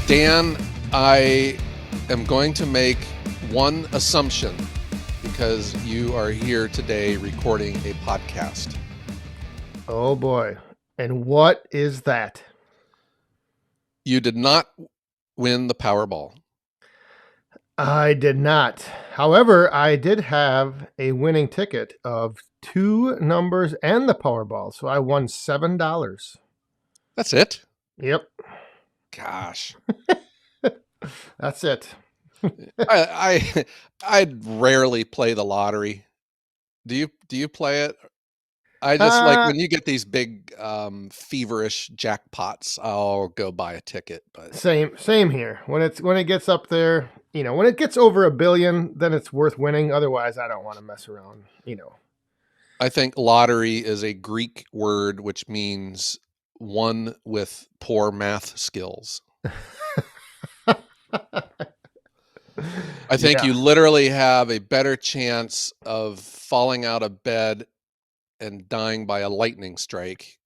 Dan, I am going to make one assumption because you are here today recording a podcast. Oh boy. And what is that? You did not win the Powerball. I did not. However, I did have a winning ticket of two numbers and the Powerball. So I won $7. That's it? Yep. Gosh. That's it. I'd rarely play the lottery. Do you play it? I just like Uh when you get these big feverish jackpots, I'll go buy a ticket, but same here. When it gets up there, when it gets over 1 billion, then it's worth winning. Otherwise,. I don't want to mess around. I think lottery is a Greek word which means one with poor math skills. I think Yeah. you literally have a better chance of falling out of bed and dying by a lightning strike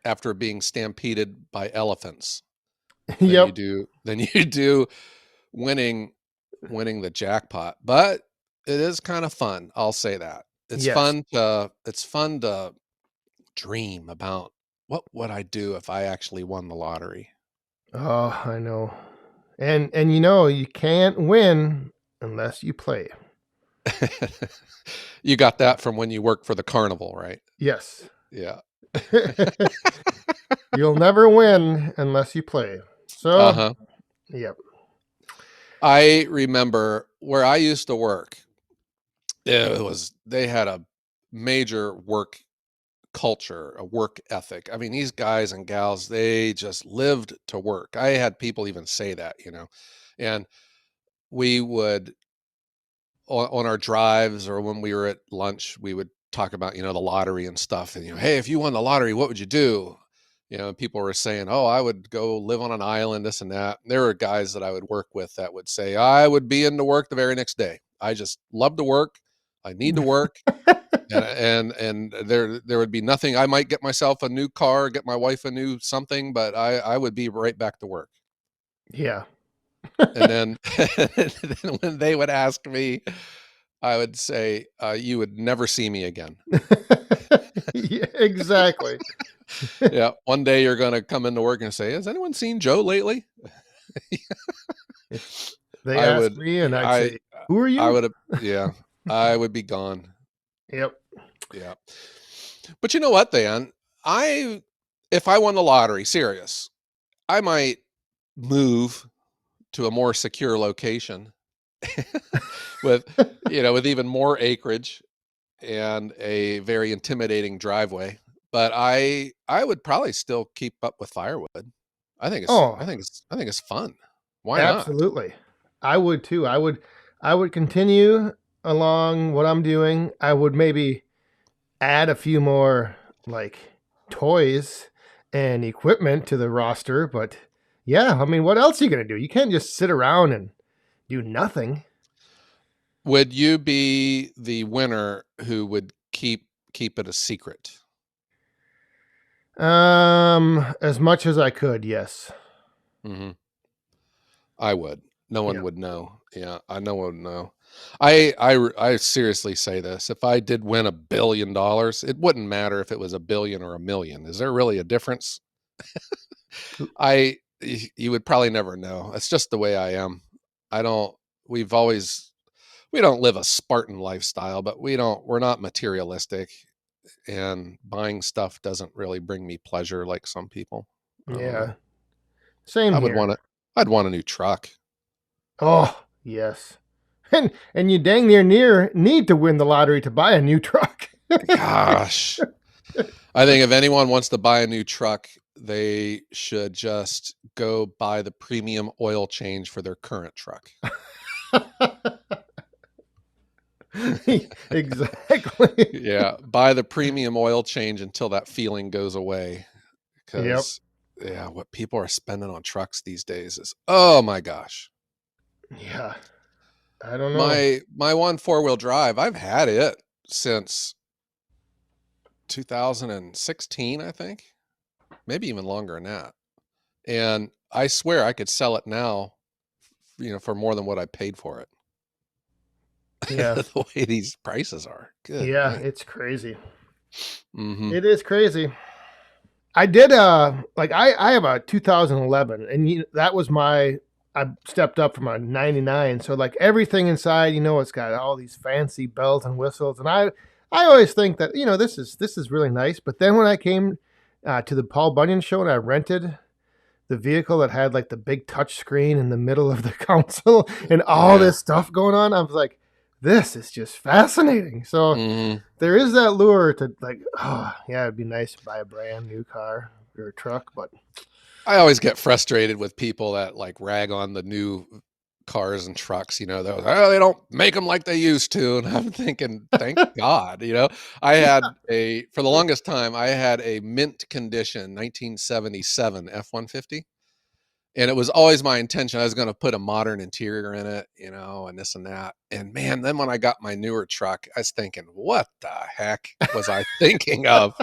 after being stampeded by elephants than you Yep. do winning the jackpot. But it is kind of fun. I'll say that. Yes. It's fun to dream about what would I do if I actually won the lottery. Oh, I know. And you can't win unless you play. You got that from when you worked for the carnival, right? Yes. Yeah. You'll never win unless you play. So, Uh-huh. yep. I remember where I used to work, they had a major work culture, a work ethic. I mean, these guys and gals, they just lived to work. I had people even say that. And we would on our drives or when we were at lunch, we would talk about, the lottery and stuff. And, hey, if you won the lottery, what would you do? People were saying, oh, I would go live on an island, this and that. There were guys that I would work with that would say, I would be into work the very next day. I just love to work. I need to work. And there would be nothing. I might get myself a new car, get my wife a new something, but I would be right back to work. Yeah. And then, and then when they would ask me, I would say, you would never see me again. Yeah, exactly. Yeah. One day you're going to come into work and say, has anyone seen Joe lately? They I ask would, me, and I'd I, say, "Who are I you?" would have, yeah, I would be gone. Yep. Yeah. But you know what, Dan? If I won the lottery, serious, I might move to a more secure location with, with even more acreage and a very intimidating driveway. But I would probably still keep up with firewood. Oh, I think it's fun. Why not? absolutely. I would too. I would continue along what I'm doing. I would maybe add a few more like toys and equipment to the roster, but yeah, I mean, what else are you going to do? You can't just sit around and do nothing. Would you be the winner who would keep it a secret? As much as I could, yes. Hmm. I would. No one Yeah. would know. Yeah, I no one would know. I seriously say this. If I did win $1 billion, it wouldn't matter if it was a billion or a million. Is there really a difference? You would probably never know. It's just the way I am. I don't. We've always we don't live a Spartan lifestyle, but we're not materialistic, and buying stuff doesn't really bring me pleasure like some people. I don't know. Yeah. Same I would here. want to. I'd want a new truck. Oh, yes. And you dang near need to win the lottery to buy a new truck. Gosh. I think if anyone wants to buy a new truck, they should just go buy the premium oil change for their current truck. Exactly. Yeah, buy the premium oil change until that feeling goes away. Yep. Because, yeah, what people are spending on trucks these days is, oh my gosh. Yeah. I don't know. My one four-wheel drive, I've had it since 2016, I think. Maybe even longer than that. And I swear I could sell it now, for more than what I paid for it. Yeah. The way these prices are. Good Yeah, night. it's crazy. Mm-hmm. It is crazy. I did like I have a 2011, and that was my, I stepped up from a 99. So like everything inside, it's got all these fancy bells and whistles, and I always think that this is really nice. But then when I came to the Paul Bunyan show and I rented the vehicle that had like the big touch screen in the middle of the console and all Yeah. this stuff going on, I was like, this is just fascinating. So Mm-hmm. there is that lure to like, oh yeah, it'd be nice to buy a brand new car or a truck, but I always get frustrated with people that like rag on the new cars and trucks. They're like, oh, they don't make them like they used to, and I'm thinking, thank God. I had a for the longest time I had a mint condition 1977 F-150, and it was always my intention I was going to put a modern interior in it, and this and that. And man, then when I got my newer truck, I was thinking, what the heck was I thinking of?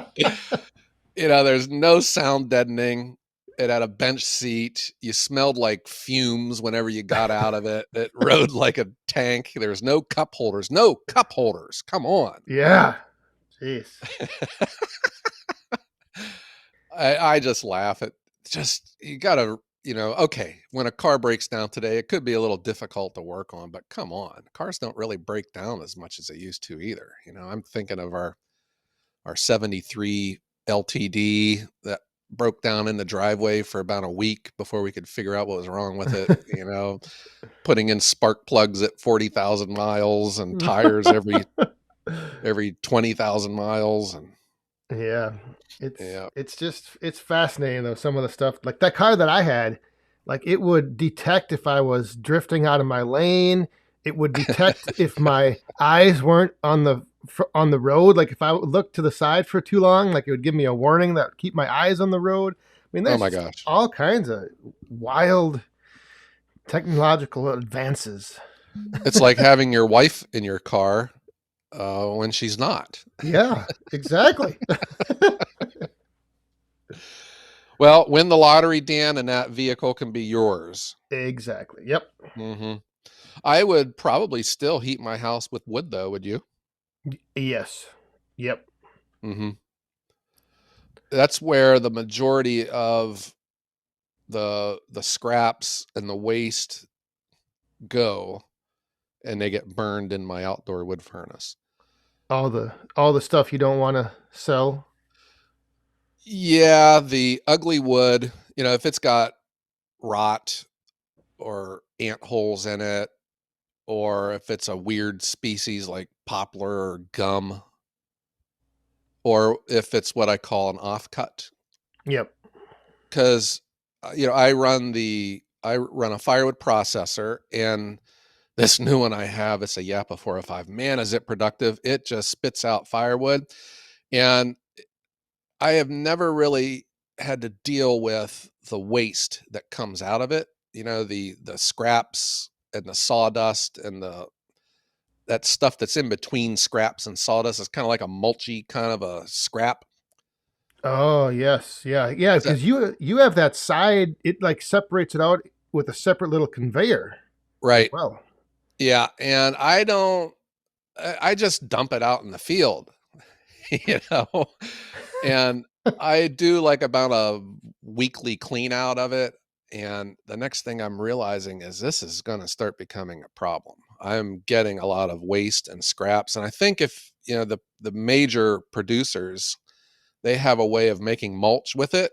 There's no sound deadening. It had a bench seat. You smelled like fumes whenever you got out of it. It rode like a tank. There's no cup holders. No cup holders. Come on. yeah, jeez, I just laugh at just you gotta, okay, when a car breaks down today, it could be a little difficult to work on, but come on. Cars don't really break down as much as they used to either. I'm thinking of our 73 LTD that broke down in the driveway for about a week before we could figure out what was wrong with it, putting in spark plugs at 40,000 miles and tires every 20,000 miles. And yeah, it's yeah. it's just it's fascinating though. Some of the stuff like that car that I had, like it would detect if I was drifting out of my lane. It would detect if my eyes weren't on the road. Like if I looked to the side for too long, like it would give me a warning that would keep my eyes on the road. I mean, Oh there's my just gosh. all kinds of wild technological advances. It's like having your wife in your car when she's not. Yeah, exactly. Well, win the lottery, Dan, and that vehicle can be yours. Exactly. Yep. Hmm. I would probably still heat my house with wood, though. Would you? Yes. Yep. Hmm. That's where the majority of the scraps and the waste go, and they get burned in my outdoor wood furnace. All the stuff you don't want to sell. Yeah, the ugly wood, if it's got rot or ant holes in it, or if it's a weird species like poplar or gum, or if it's what I call an offcut. Yep. Because I run a firewood processor, and this new one I have, it's a Yappa 405. Man, is it productive! It just spits out firewood, and I have never really had to deal with the waste that comes out of it. The scraps and the sawdust and the that stuff that's in between scraps and sawdust is kind of like a mulchy kind of a scrap. Oh yes. Yeah. Yeah. Is that Because you have that side. It like separates it out with a separate little conveyor as right? well. Yeah, and I just dump it out in the field, you know, and I do like about a weekly clean out of it. And the next thing I'm realizing is this is going to start becoming a problem. I'm getting a lot of waste and scraps. And I think if, the major producers, they have a way of making mulch with it.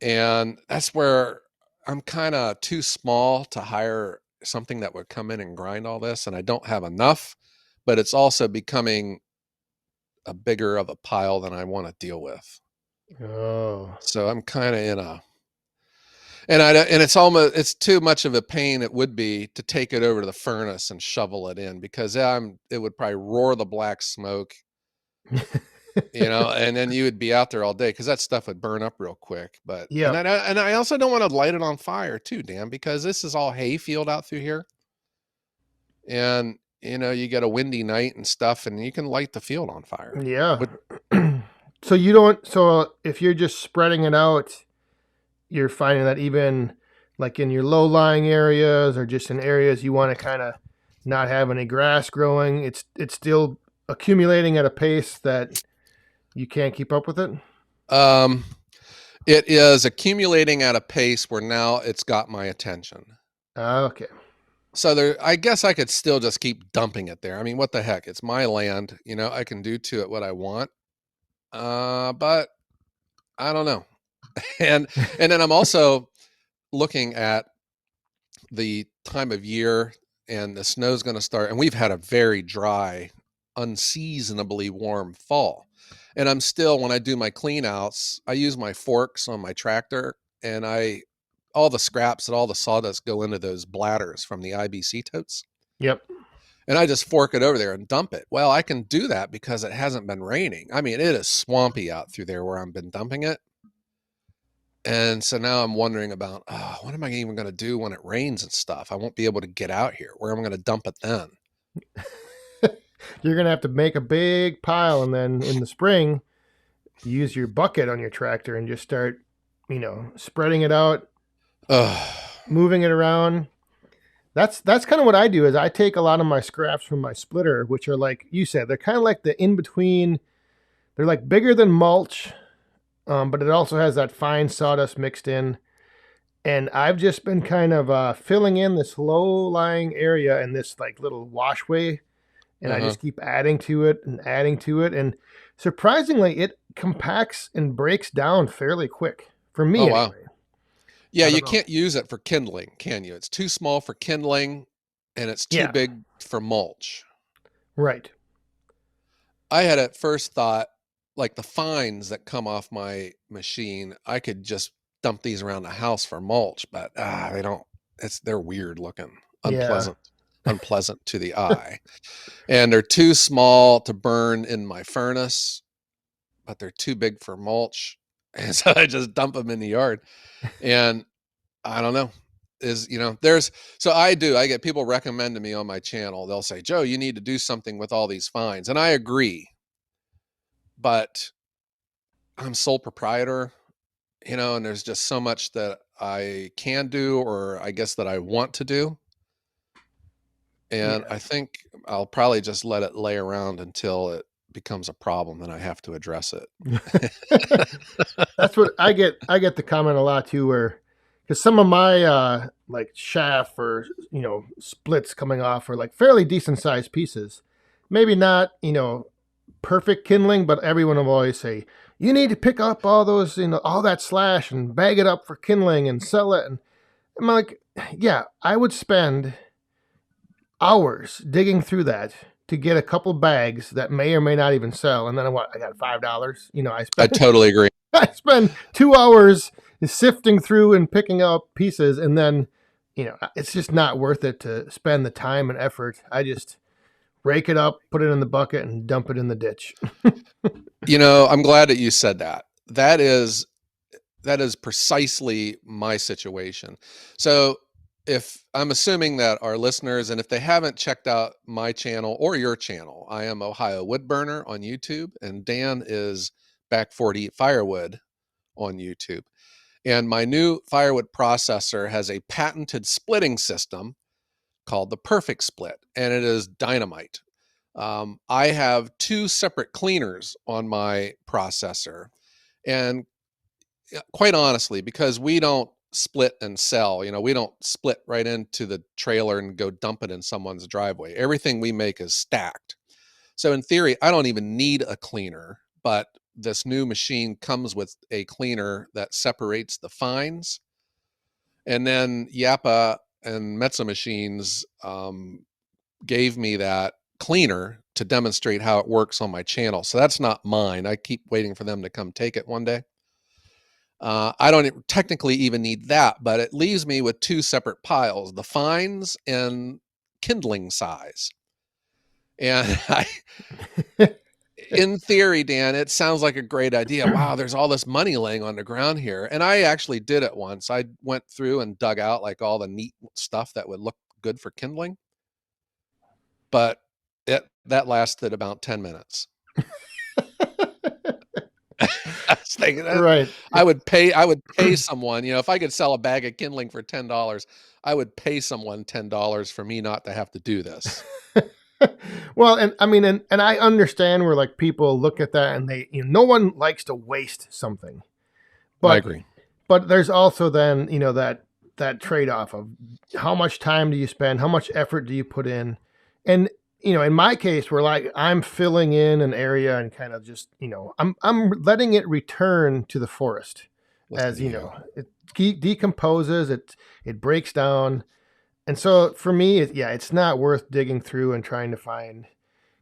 And that's where I'm kind of too small to hire something that would come in and grind all this. And I don't have enough, but it's also becoming a bigger of a pile than I want to deal with. Oh. So I'm kind of in a, and it's too much of a pain it would be to take it over to the furnace and shovel it in because it would probably roar the black smoke, and then you would be out there all day because that stuff would burn up real quick. But and Yep. I also don't want to light it on fire too, Dan, because this is all hay field out through here, and you get a windy night and stuff, and you can light the field on fire. Yeah. But So you don't. So if you're just spreading it out, you're finding that even like in your low lying areas or just in areas you want to kind of not have any grass growing, it's still accumulating at a pace that you can't keep up with it? Um, it is accumulating at a pace where now it's got my attention. Okay. So there, I guess I could still just keep dumping it there. I mean, what the heck? It's my land. I can do to it what I want. But I don't know. And then I'm also looking at the time of year, and the snow's going to start, and we've had a very dry, unseasonably warm fall. And I'm still, when I do my clean outs, I use my forks on my tractor, and all the scraps and all the sawdust go into those bladders from the IBC totes. Yep. And I just fork it over there and dump it. Well, I can do that because it hasn't been raining. I mean, it is swampy out through there where I've been dumping it. And so now I'm wondering about, what am I even going to do when it rains and stuff? I won't be able to get out here. Where am I going to dump it then? You're gonna have to make a big pile, and then in the spring, use your bucket on your tractor and just start, spreading it out, Ugh. moving it around. That's kind of what I do. Is I take a lot of my scraps from my splitter, which are like you said, they're kind of like the in between. They're like bigger than mulch, but it also has that fine sawdust mixed in. And I've just been kind of filling in this low lying area in this like little washway, and I Uh-huh. just keep adding to it and adding to it, and surprisingly, it compacts and breaks down fairly quick for Oh, me wow. anyway. Yeah, I you don't know. can't use it for kindling, can you? It's too small for kindling and it's too Yeah, big for mulch. right. I had at first thought, like the fines that come off my machine, I could just dump these around the house for mulch, but they don't. They're weird looking, Yeah, unpleasant to the eye, and they're too small to burn in my furnace, but they're too big for mulch, and so I just dump them in the yard. And I don't know. There's so I get people recommend to me on my channel. They'll say, Joe, you need to do something with all these fines. And I agree, but I'm sole proprietor, and there's just so much that I can do, or I guess that I want to do. And yeah. I think I'll probably just let it lay around until it becomes a problem, then I have to address it. That's what I get. I get the comment a lot too, where because some of my like shaft or splits coming off are like fairly decent sized pieces. Maybe not perfect kindling, but everyone will always say you need to pick up all those all that slash and bag it up for kindling and sell it. And I'm like, yeah, I would spend hours digging through that to get a couple bags that may or may not even sell, and then what? I got $5. I I spent totally agree. I spend 2 hours sifting through and picking up pieces, and then it's just not worth it to spend the time and effort. I just rake it up, put it in the bucket, and dump it in the ditch. I'm glad that you said that. That is precisely my situation. So, if I'm assuming that our listeners, and if they haven't checked out my channel or your channel, I am Ohio Woodburner on YouTube, and Dan is Back 40 Firewood on YouTube. And my new firewood processor has a patented splitting system called the Perfect Split, and it is dynamite. I have two separate cleaners on my processor, and quite honestly, because we don't split and sell, we don't split right into the trailer and go dump it in someone's driveway. Everything we make is stacked. So in theory, I don't even need a cleaner, but this new machine comes with a cleaner that separates the fines. And then Yappa and Metza machines gave me that cleaner to demonstrate how it works on my channel. So that's not mine. I keep waiting for them to come take it one day. I don't technically even need that, but it leaves me with two separate piles, the fines and kindling size. And in theory, Dan, it sounds like a great idea. Wow, there's all this money laying on the ground here. And I actually did it once. I went through and dug out like all the neat stuff that would look good for kindling, but that lasted about 10 minutes. thing. Right. I would pay someone, if I could sell a bag of kindling for $10, I would pay someone $10 for me not to have to do this. Well, and I mean, and I understand where like people look at that and they, no one likes to waste something, I but agree. there's also then that trade off of how much time do you spend, how much effort do you put in, and in my case, where like I'm filling in an area and kind of just I'm letting it return to the forest Listen as to you. it decomposes, it breaks down, and so for me, yeah, it's not worth digging through and trying to find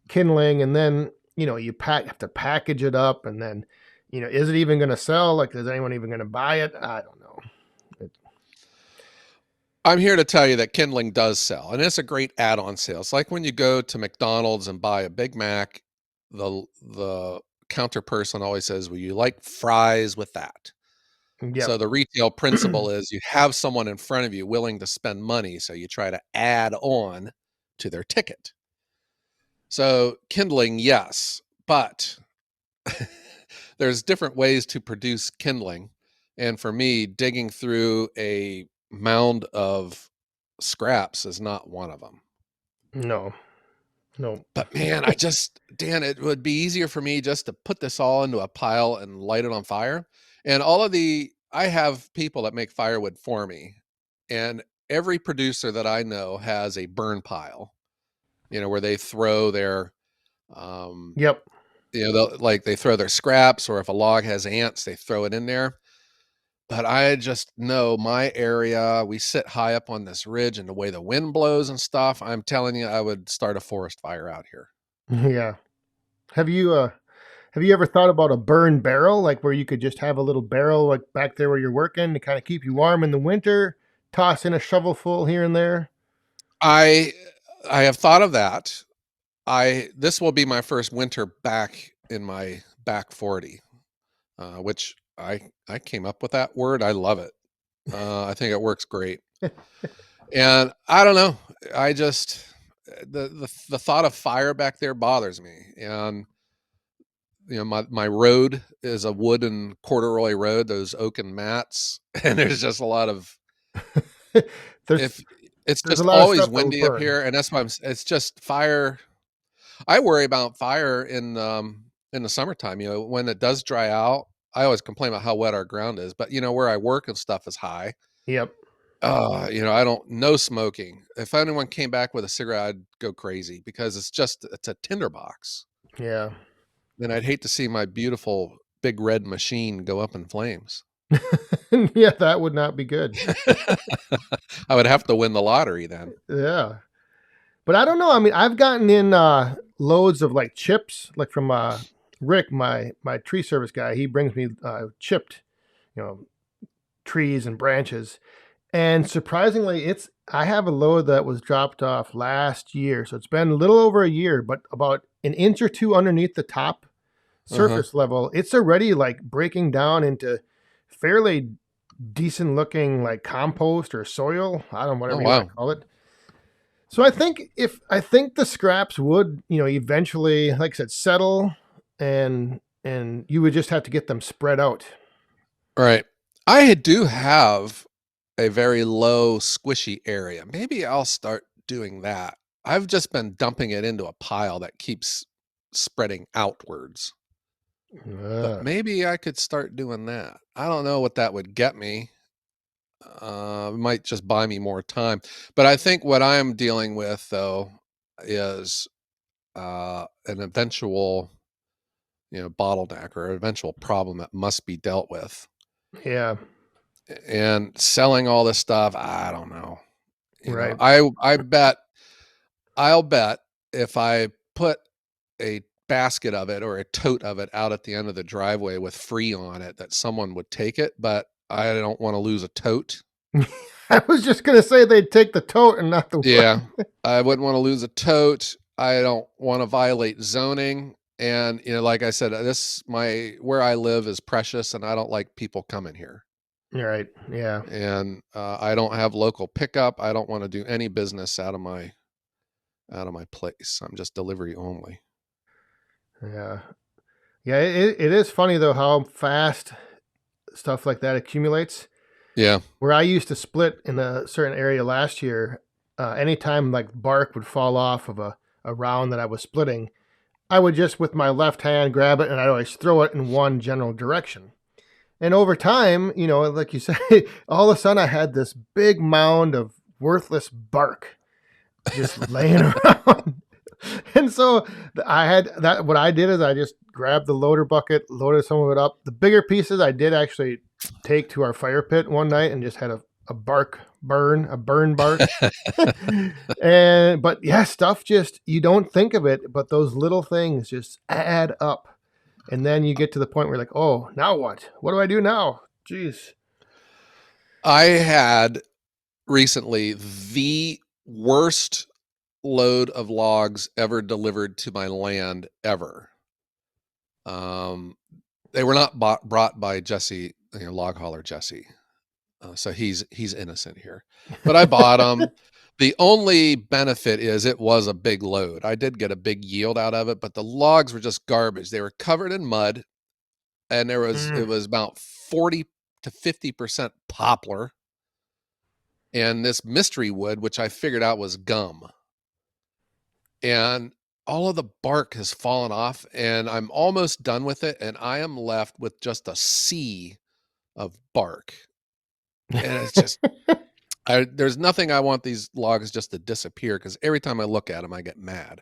kindling, and then you have to package it up, and then is it even going to sell? Like, is anyone even going to buy it? I don't know. It, I'm here to tell you that kindling does sell, and it's a great add-on sale. It's like when you go to McDonald's and buy a Big Mac, the counter person always says, "Will you like fries with that?" yep. So the retail principle is you have someone in front of you willing to spend money, so you try to add on to their ticket. So kindling, yes, but there's different ways to produce kindling. And for me, digging through a mound of scraps is not one of them. No, no. But man, Dan, it would be easier for me just to put this all into a pile and light it on fire. And I have people that make firewood for me. And every producer that I know has a burn pile, where they throw their, um, Yep. like they throw their scraps, or if a log has ants, they throw it in there. But I just know my area, we sit high up on this ridge, and the way the wind blows and stuff, I'm telling you, I would start a forest fire out here. Yeah. Have you ever thought about a burn barrel, like where you could just have a little barrel like back there where you're working to kind of keep you warm in the winter, toss in a shovelful here and there? I I have thought of that. I This will be my first winter back in my back 40, which I came up with that word. I love it. I think it works great. And I don't know. I just the thought of fire back there bothers me. And my road is a wooden corduroy road, those oaken mats, and there's just a lot of there's if it's there's a just lot of always stuff that will windy up burn. here, and that's why it's just fire. I worry about fire in the summertime. When it does dry out, I always complain about how wet our ground is, but where I work and stuff is high. Yep. I don't no smoking. If anyone came back with a cigarette, I'd go crazy because it's a tinderbox. Yeah. And I'd hate to see my beautiful big red machine go up in flames. Yeah, that would not be good. I would have to win the lottery then. Yeah. But I don't know. I mean, I've gotten in loads of like chips, like from Rick, my tree service guy. He brings me chipped, you know, trees and branches. And surprisingly, it's I have a load that was dropped off last year, so it's been a little over a year, but about an inch or two underneath the top Uh-huh. surface level, it's already like breaking down into fairly decent looking like compost or soil. I don't know, Oh whatever you want wow. to call it. So I think the scraps would, eventually, like I said, settle, and you would just have to get them spread out. All right. I do have a very low squishy area. Maybe I'll start doing that. I've just been dumping it into a pile that keeps spreading outwards. But Uh, maybe I could start doing that. I don't know what that would get me. It might just buy me more time. But I think what I'm dealing with though is an eventual, bottleneck or eventual problem that must be dealt with. yeah, And selling all this stuff, I don't know. right. I'll bet if I put a basket of it or a tote of it out at the end of the driveway with free on it that someone would take it, but I don't want to lose a tote. I was just gonna say they'd take the tote and not the Yeah. wood. I wouldn't want to lose a tote. I don't want to violate zoning. And like I said, this my where I live is precious and I don't like people coming here. Right. Yeah. And I don't have local pickup. I don't want to do any business out of my place. I'm just delivery only. Yeah. Yeah, it is funny though how fast stuff like that accumulates. Yeah. Where I used to split in a certain area last year, anytime like bark would fall off of a round that I was splitting, I would just with my left hand grab it and I'd always throw it in one general direction. And over time, like you say, all of a sudden I had this big mound of worthless bark just laying around. And so I had that. What I did is I just grabbed the loader bucket, loaded some of it up. The bigger pieces I did actually take to our fire pit one night and just had a bark burn, a burn bark. And but yeah, stuff just you don't think of it, but those little things just add up. And then you get to the point where you're like, oh, now what? What do I do now? Jeez. I had recently the worst load of logs ever delivered to my land ever. Um, they were not brought by Jesse, log hauler Jesse. So he's innocent here. But I bought them. The only benefit is it was a big load. I did get a big yield out of it, but the logs were just garbage. They were covered in mud, and it Mm. was about 40 to 50% poplar and this mystery wood, which I figured out was gum. And all of the bark has fallen off, and I'm almost done with it, and I am left with just a sea of bark. And it's just there's nothing I want these logs just to disappear because every time I look at them, I get mad.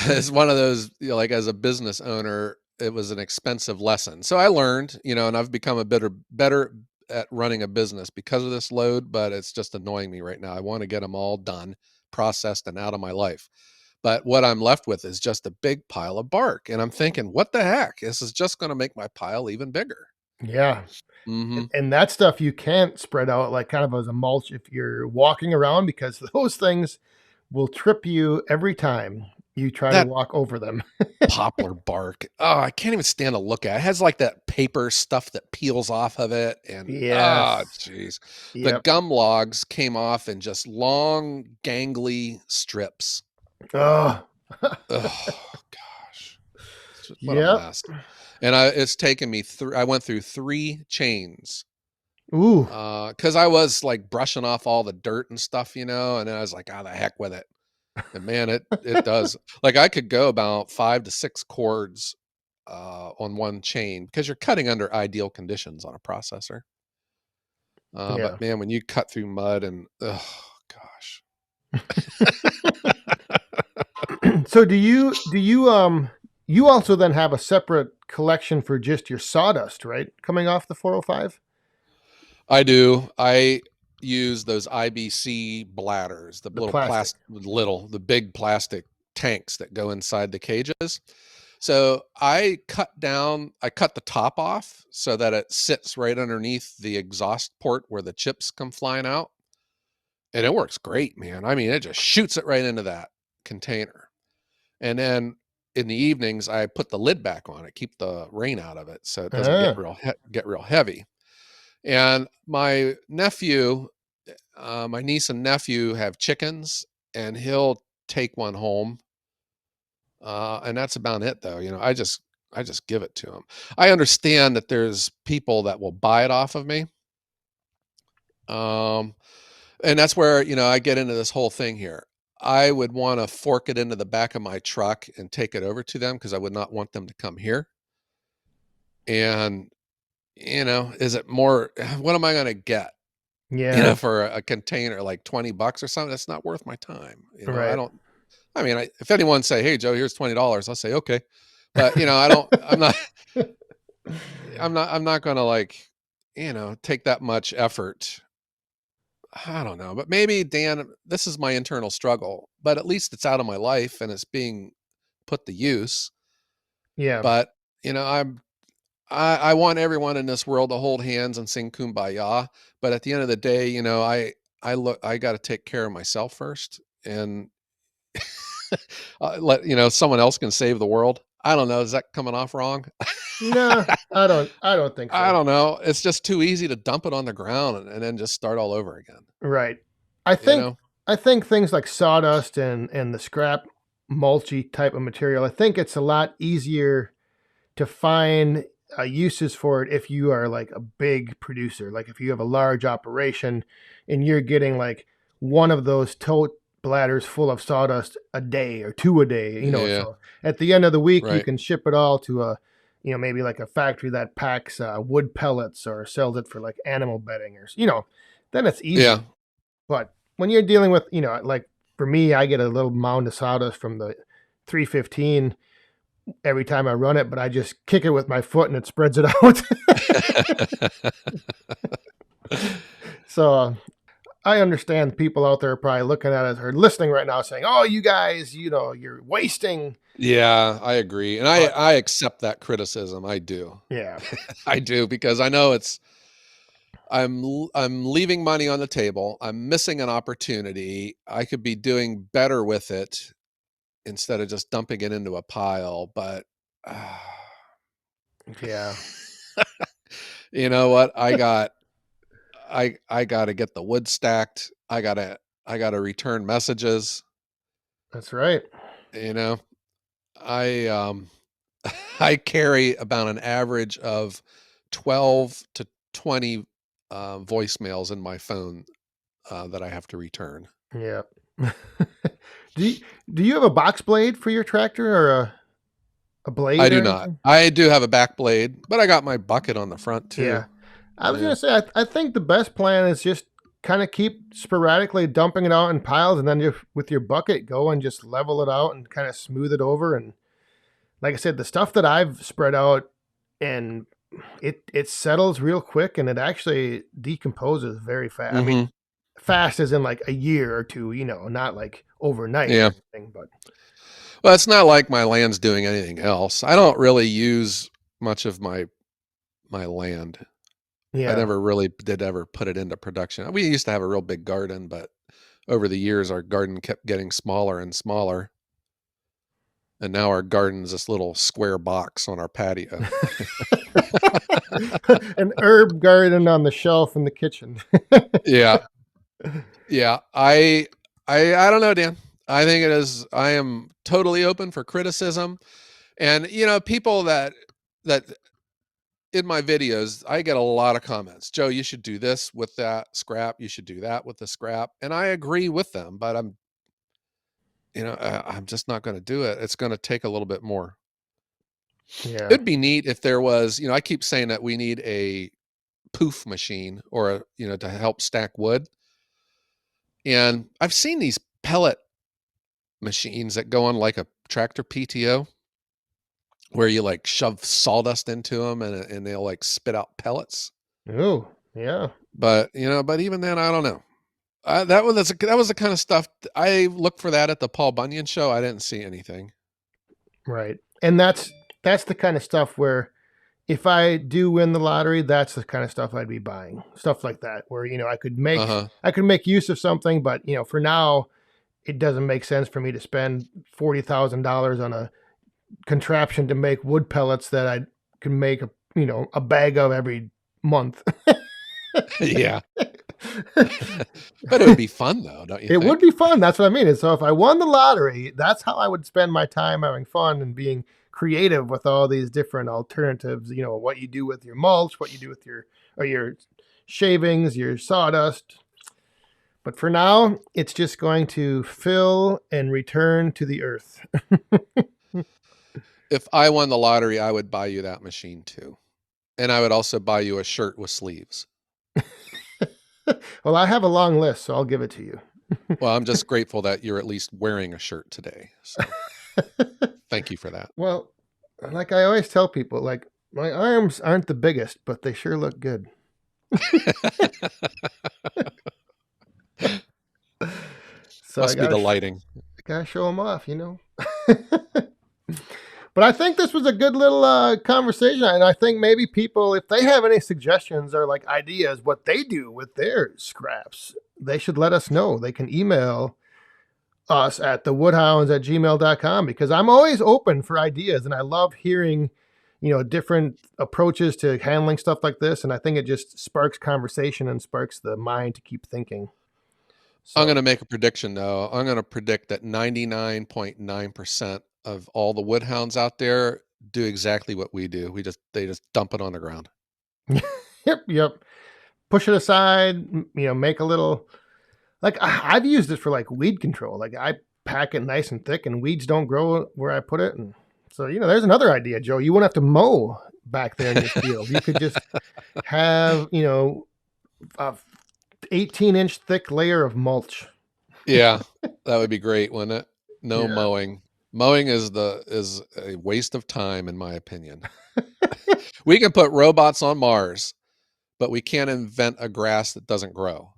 It's one of those, like as a business owner, it was an expensive lesson. So I learned, and I've become a better at running a business because of this load, but it's just annoying me right now. I want to get them all done, processed, and out of my life. But what I'm left with is just a big pile of bark. And I'm thinking, what the heck? This is just going to make my pile even bigger. Yeah. Hmm. And that stuff you can't spread out like kind of as a mulch if you're walking around because those things will trip you every time you try to That walk over them. poplar bark. Oh, I can't even stand to look at. It has like that paper stuff that peels off of it, and Yes. jeez, the Yep. gum logs came off in just long, gangly strips. Oh. Oh gosh, what a Yep. mess! And it's taken me through. I went through 3 chains Ooh. because I was like brushing off all the dirt and stuff, and then I was like, the heck with it. And man, it does. Like I could go about 5 to 6 cords on one chain because you're cutting under ideal conditions on a processor. Yeah. But man, when you cut through mud and oh gosh, So you also then have a separate collection for just your sawdust, right? Coming off the 405? I do. I use those IBC bladders, the The plastic. the big plastic tanks that go inside the cages. So I cut the top off so that it sits right underneath the exhaust port where the chips come flying out. And it works great, man. I mean, it just shoots it right into that container. And then in the evenings, I put the lid back on it, keep the rain out of it, so it doesn't Ah. get real heavy. And my niece and nephew have chickens, and he'll take one home, and that's about it, though. I just give it to him. I understand that there's people that will buy it off of me. Um, And that's where, I get into this whole thing here. I would want to fork it into the back of my truck and take it over to them because I would not want them to come here. And, is it more, what am I going to get, Yeah. for a container, like $20 or something? That's not worth my time. I Right. don't, I mean, if anyone say, hey, Joe, here's $20, I'll say, okay. But, I don't, I'm not going to like, take that much effort. I don't know, but maybe Dan, this is my internal struggle, but at least it's out of my life and it's being put to use. Yeah. But you know, I want everyone in this world to hold hands and sing kumbaya. But at the end of the day, I got to take care of myself first, and let someone else can save the world. I don't know. Is that coming off wrong? No, I don't think I so. don't know. It's just too easy to dump it on the ground and then just start all over again. Right. I You think know? I think things like sawdust and the scrap, mulchy type of material. I think it's a lot easier to find uses for it if you are like a big producer. Like if you have a large operation and you're getting like one of those tote bladders full of sawdust a day or two a day, Yeah. so at the end of the week you Right. can ship it all to a, maybe like a factory that packs wood pellets or sells it for like animal bedding, or then it's Yeah. easy. But when you're dealing with, like for me, I get a little mound of sawdust from the 315 every time I run it, but I just kick it with my foot and it spreads it out. So I understand people out there are probably looking at us or listening right now saying, "Oh, you guys, you're wasting." Yeah, I agree, and But I accept that criticism, I do. yeah, I do, because I know I'm leaving money on the table, I'm missing an opportunity, I could be doing better with it instead of just dumping it into a pile, but, yeah, you know what? I gotta get the wood stacked, I gotta return messages, that's right. you know? I, I carry about an average of 12 to 20, voicemails in my phone, that I have to return. Yeah. do you, do you have a box blade for your tractor or a I blade do or not. anything? I do have a back blade, but I got my bucket on the front Yeah. too. I was Yeah. gonna say I think the best plan is just kind of keep sporadically dumping it out in piles, and then just with your bucket go and just level it out and kind of smooth it over. And like I said, the stuff that I've spread out and it settles real quick and it actually decomposes very fast. I mean, Mhm. fast as in like a year or two, not like overnight Yeah. or anything. But Well, it's not like my land's doing anything else. I don't really use much of my land. I yeah, never really did ever put it into production. We used to have a real big garden, but over the years, our garden kept getting smaller and smaller, and now our garden's this little square box on our patio. an herb garden on the shelf in the kitchen. Yeah. Yeah, I don't know, Dan. I think it is I am totally open for criticism. And people that in my videos, I get a lot of comments. Joe, you should do this with that scrap. You should do that with the scrap. And I agree with them, but I'm just not going to do it. It's going to take a little bit more. Yeah. It'd be neat if there was, I keep saying that we need a poof machine or to help stack wood. And I've seen these pellet machines that go on like a tractor PTO where you like shove sawdust into them and they'll like spit out pellets. Oh, yeah. But even then, I don't know. That was the kind of stuff I looked for that at the Paul Bunyan show. I didn't see anything. Right. And that's the kind of stuff where if I do win the lottery, that's the kind of stuff I'd be buying. Stuff like that where Uh huh. I could make use of something, but for now it doesn't make sense for me to spend $40,000 on a contraption to make wood pellets that I can make a bag of every month. Yeah, but it would be fun though, don't you It would think? be fun. That's what I mean. And so if I won the lottery, that's how I would spend my time having fun and being creative with all these different alternatives. What you do with your mulch, what you do with your shavings, your sawdust. But for now, it's just going to fill and return to the earth. If I won the lottery, I would buy you that machine too, and I would also buy you a shirt with sleeves. Well, I have a long list, so I'll give it to you. Well, I'm just grateful that you're at least wearing a shirt today. So thank you for that. Well, like I always tell people, like my arms aren't the biggest, but they sure look good. So I Must be gotta the lighting. gotta show them off. But I think this was a good little conversation, and I think maybe people, if they have any suggestions or like ideas what they do with their scraps, they should let us know. They can email us at thewoodhounds@gmail.com, because I'm always open for ideas and I love hearing, different approaches to handling stuff like this. And I think it just sparks conversation and sparks the mind to keep thinking. I'm So gonna make a prediction, though. I'm gonna predict that 99.9% of all the woodhounds out there do exactly what we do. They just dump it on the ground. yep, yep. Push it aside, make a little like I've used it for like weed control. Like I pack it nice and thick and weeds don't grow where I put it. And so, there's another idea, Joe. You wouldn't have to mow back there in your field. You could just have, a 18-inch thick layer of mulch. Yeah, that would be great, wouldn't it? No Yeah. mowing. Mowing is a waste of time, in my opinion. We can put robots on Mars, but we can't invent a grass that doesn't grow.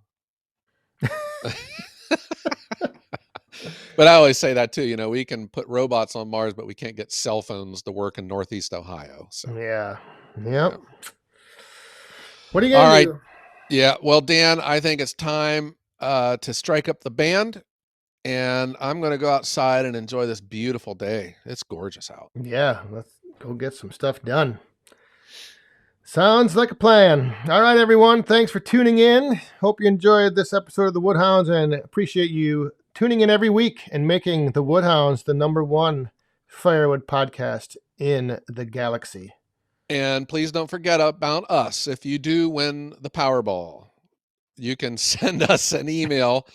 But I always say that too. We can put robots on Mars, but we can't get cell phones to work in Northeast Ohio. So, Yeah. Yep. yeah. What are you All going to right. do? Yeah. Well, Dan, I think it's time to strike up the band, and I'm going to go outside and enjoy this beautiful day. It's gorgeous out. Yeah, let's go get some stuff done. Sounds like a plan. All right, everyone. Thanks for tuning in. Hope you enjoyed this episode of the Woodhounds and appreciate you tuning in every week and making the Woodhounds the #1 firewood podcast in the galaxy. And please don't forget about us. If you do win the Powerball, you can send us an email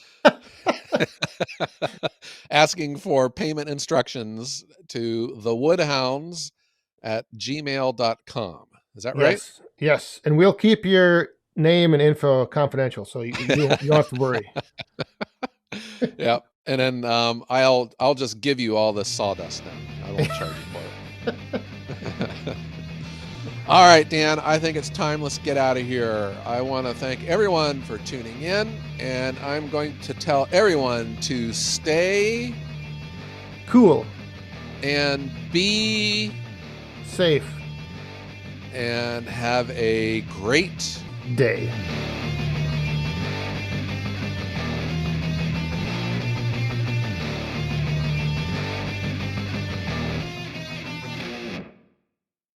asking for payment instructions to thewoodhounds@gmail.com. Is that right? Yes, yes. And we'll keep your name and info confidential, so you don't have to worry. Yep. And then I'll just give you all this sawdust then. I won't charge you for it. All right, Dan, I think it's time. Let's get out of here. I want to thank everyone for tuning in, and I'm going to tell everyone to stay Cool. and be Safe and have a great day.